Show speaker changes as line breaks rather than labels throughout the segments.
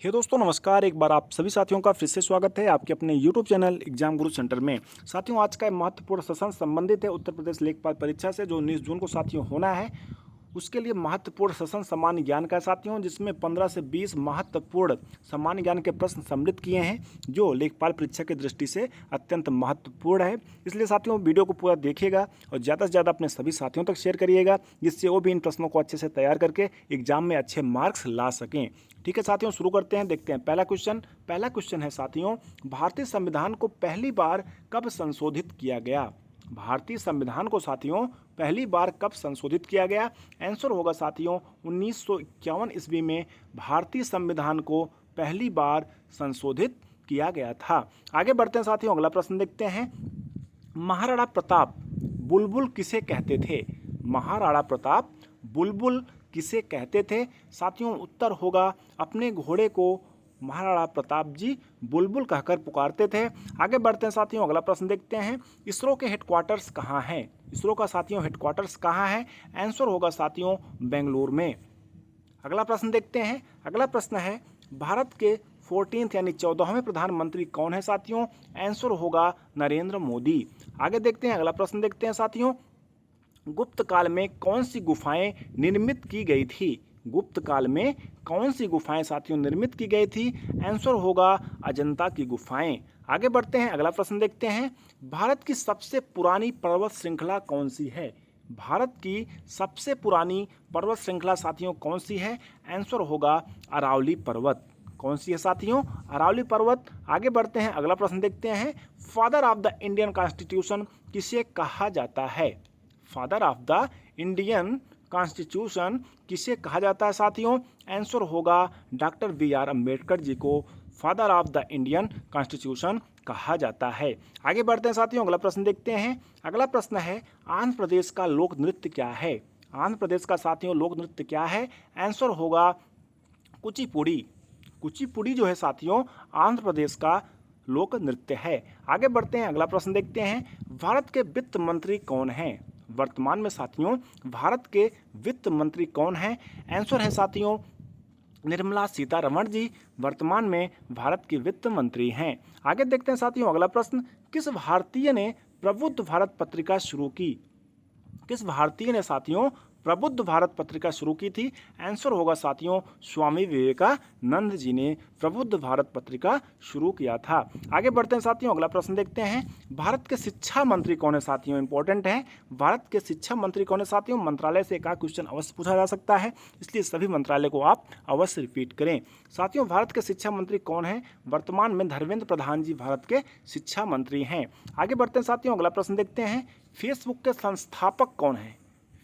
हे दोस्तों नमस्कार। एक बार आप सभी साथियों का फिर से स्वागत है आपके अपने यूट्यूब चैनल एग्जाम गुरु सेंटर में। साथियों आज का महत्वपूर्ण सेशन संबंधित है उत्तर प्रदेश लेखपाल परीक्षा से जो 19 जून को साथियों होना है। उसके लिए महत्वपूर्ण सेशन सामान्य ज्ञान का साथियों, जिसमें 15 से 20 महत्वपूर्ण सामान्य ज्ञान के प्रश्न सम्मिलित किए हैं जो लेखपाल परीक्षा की दृष्टि से अत्यंत महत्वपूर्ण है। इसलिए साथियों वीडियो को पूरा देखिएगा और ज़्यादा से ज़्यादा अपने सभी साथियों तक शेयर करिएगा, जिससे वो भी इन प्रश्नों को अच्छे से तैयार करके एग्जाम में अच्छे मार्क्स ला सकें। ठीक है साथियों, शुरू करते हैं। देखते हैं पहला क्वेश्चन है साथियों, भारतीय संविधान को पहली बार कब संशोधित किया गया? भारतीय संविधान को साथियों पहली बार कब संशोधित किया गया? आंसर होगा साथियों 1951 ईस्वी में भारतीय संविधान को पहली बार संशोधित किया गया था। आगे बढ़ते हैं साथियों, अगला प्रश्न देखते हैं। महाराणा प्रताप बुलबुल किसे कहते थे? महाराणा प्रताप बुलबुल किसे कहते थे? साथियों उत्तर होगा अपने घोड़े को महाराणा प्रताप जी बुलबुल कहकर पुकारते थे। आगे बढ़ते हैं साथियों, अगला प्रश्न देखते हैं। इसरो के हेडक्वार्टर्स कहाँ हैं? इसरो का साथियों हेडक्वार्टर्स कहाँ है? आंसर होगा साथियों बेंगलुरु में। अगला प्रश्न देखते हैं। अगला प्रश्न है भारत के 14th यानी 14वें प्रधानमंत्री कौन है साथियों? आंसर होगा नरेंद्र मोदी। आगे देखते हैं, अगला प्रश्न देखते हैं साथियों। गुप्त काल में कौन सी गुफाएं निर्मित की गई थी? गुप्त काल में कौन सी गुफाएं साथियों निर्मित की गई थी? आंसर होगा अजंता की गुफाएं। आगे बढ़ते हैं, अगला प्रश्न देखते हैं। भारत की सबसे पुरानी पर्वत श्रृंखला कौन सी है? भारत की सबसे पुरानी पर्वत श्रृंखला साथियों कौन सी है? आंसर होगा अरावली पर्वत। कौन सी है साथियों? अरावली पर्वत। आगे बढ़ते हैं, अगला प्रश्न देखते हैं। Father of the Indian constitution किसे कहा जाता है? Father of the Indian constitution किसे कहा जाता है साथियों? आंसर होगा डॉक्टर बी.आर. अम्बेडकर जी को father of the Indian constitution कहा जाता है। आगे बढ़ते हैं साथियों, अगला प्रश्न देखते हैं। अगला प्रश्न है आंध्र प्रदेश का लोक नृत्य क्या है? आंध्र प्रदेश का साथियों लोक नृत्य क्या है? आंसर होगा कुचिपुड़ी। कुचिपुड़ी जो है साथियों आंध्र प्रदेश का लोक नृत्य है। आगे बढ़ते हैं, अगला प्रश्न देखते हैं। भारत के वित्त मंत्री कौन हैं? वर्तमान में साथियों भारत के वित्त मंत्री कौन हैं? आंसर है साथियों निर्मला सीतारमण जी वर्तमान में भारत की वित्त मंत्री हैं। आगे देखते हैं साथियों, अगला प्रश्न। किस भारतीय ने प्रबुद्ध भारत पत्रिका शुरू की? किस भारतीय ने साथियों प्रबुद्ध भारत पत्रिका शुरू की थी? आंसर होगा साथियों स्वामी विवेकानंद जी ने प्रबुद्ध भारत पत्रिका शुरू किया था। आगे बढ़ते हैं साथियों, अगला प्रश्न देखते हैं। भारत के शिक्षा मंत्री कौन है साथियों? इंपॉर्टेंट है। भारत के शिक्षा मंत्री कौन है साथियों? मंत्रालय से एक क्वेश्चन अवश्य पूछा जा सकता है, इसलिए सभी मंत्रालय को आप अवश्य रिपीट करें। साथियों भारत के शिक्षा मंत्री कौन है? वर्तमान में धर्मेंद्र प्रधान जी भारत के शिक्षा मंत्री हैं। आगे बढ़ते हैं साथियों, अगला प्रश्न देखते हैं। फेसबुक के संस्थापक कौन है?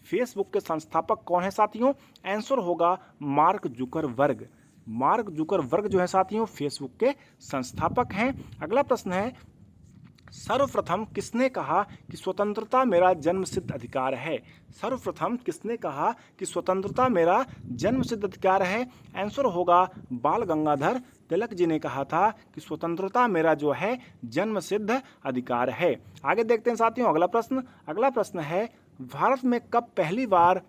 फेसबुक के संस्थापक कौन है साथियों? आंसर होगा मार्क जुकरबर्ग। मार्क जुकरबर्ग जो है साथियों फेसबुक के संस्थापक हैं। अगला प्रश्न है सर्वप्रथम किसने कहा कि स्वतंत्रता मेरा जन्मसिद्ध अधिकार है? सर्वप्रथम किसने कहा कि स्वतंत्रता मेरा जन्मसिद्ध अधिकार है? आंसर होगा बाल गंगाधर तिलक जी ने कहा था कि स्वतंत्रता मेरा जो है जन्मसिद्ध अधिकार है। आगे देखते हैं साथियों, अगला प्रश्न। अगला प्रश्न है भारत में कब पहली बार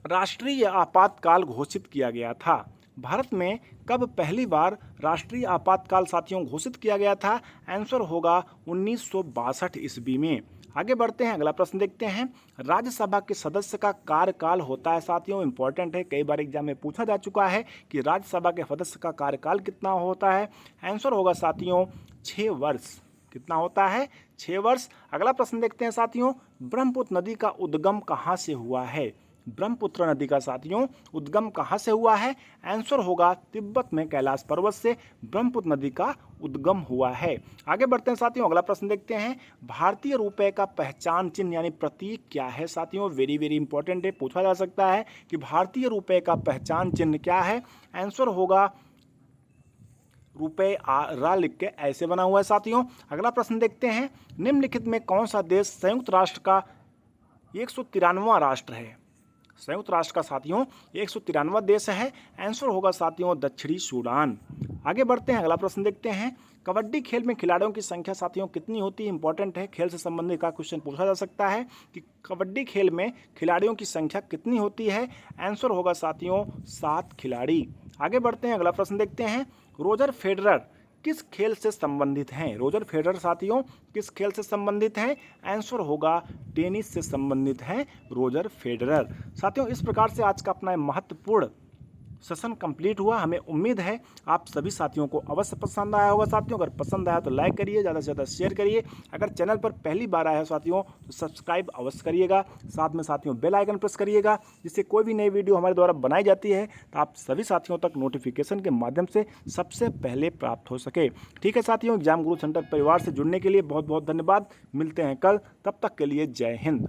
राष्ट्रीय आपातकाल घोषित किया गया था? भारत में कब पहली बार राष्ट्रीय आपातकाल साथियों घोषित किया गया था? आंसर होगा 1962 ईस्वी में। आगे बढ़ते हैं, अगला प्रश्न देखते हैं। राज्यसभा के सदस्य का कार्यकाल होता है साथियों, इंपॉर्टेंट है, कई बार एग्जाम में पूछा जा चुका है कि राज्यसभा के सदस्य का कार्यकाल कितना होता है? आंसर होगा साथियों 6 वर्ष। कितना होता है? 6 वर्ष। अगला प्रश्न देखते हैं साथियों। ब्रह्मपुत्र नदी का उद्गम कहाँ से हुआ है? ब्रह्मपुत्र नदी का साथियों उद्गम कहाँ से हुआ है? आंसर होगा तिब्बत में कैलाश पर्वत से ब्रह्मपुत्र नदी का उद्गम हुआ है। आगे बढ़ते हैं साथियों, अगला प्रश्न देखते हैं। भारतीय रुपए का पहचान चिन्ह यानी प्रतीक क्या है साथियों? वेरी वेरी इंपॉर्टेंट है, पूछा जा सकता है कि भारतीय रुपए का पहचान चिन्ह क्या है? आंसर होगा रुपए रा लिख के ऐसे बना हुआ है साथियों। अगला प्रश्न देखते हैं। निम्नलिखित में कौन सा देश संयुक्त राष्ट्र का 193वां राष्ट्र है? संयुक्त राष्ट्र का साथियों 193वां देश है। आंसर होगा साथियों दक्षिणी सूडान। आगे बढ़ते हैं, अगला प्रश्न देखते हैं। कबड्डी खेल में खिलाड़ियों की संख्या साथियों कितनी होती है? इंपॉर्टेंट है, खेल से संबंधित का क्वेश्चन पूछा जा सकता है कि कबड्डी खेल में खिलाड़ियों की संख्या कितनी होती है? आंसर होगा साथियों 7 खिलाड़ी। आगे बढ़ते हैं, अगला प्रश्न देखते हैं। रोजर फेडरर किस खेल से संबंधित हैं? रोजर फेडरर साथियों किस खेल से संबंधित हैं? आंसर होगा टेनिस से संबंधित हैं रोजर फेडरर। साथियों, इस प्रकार से आज का अपना महत्वपूर्ण सेशन कंप्लीट हुआ। हमें उम्मीद है आप सभी साथियों को अवश्य पसंद आया होगा। साथियों, अगर पसंद आया तो लाइक करिए, ज़्यादा से ज़्यादा शेयर करिए। अगर चैनल पर पहली बार आया है साथियों तो सब्सक्राइब अवश्य करिएगा। साथ में साथियों बेल आइकन प्रेस करिएगा, जिससे कोई भी नई वीडियो हमारे द्वारा बनाई जाती है तो आप सभी साथियों तक नोटिफिकेशन के माध्यम से सबसे पहले प्राप्त हो सके। ठीक है साथियों, एग्जाम गुरु सेंटर परिवार से जुड़ने के लिए बहुत बहुत धन्यवाद। मिलते हैं कल, तब तक के लिए जय हिंद।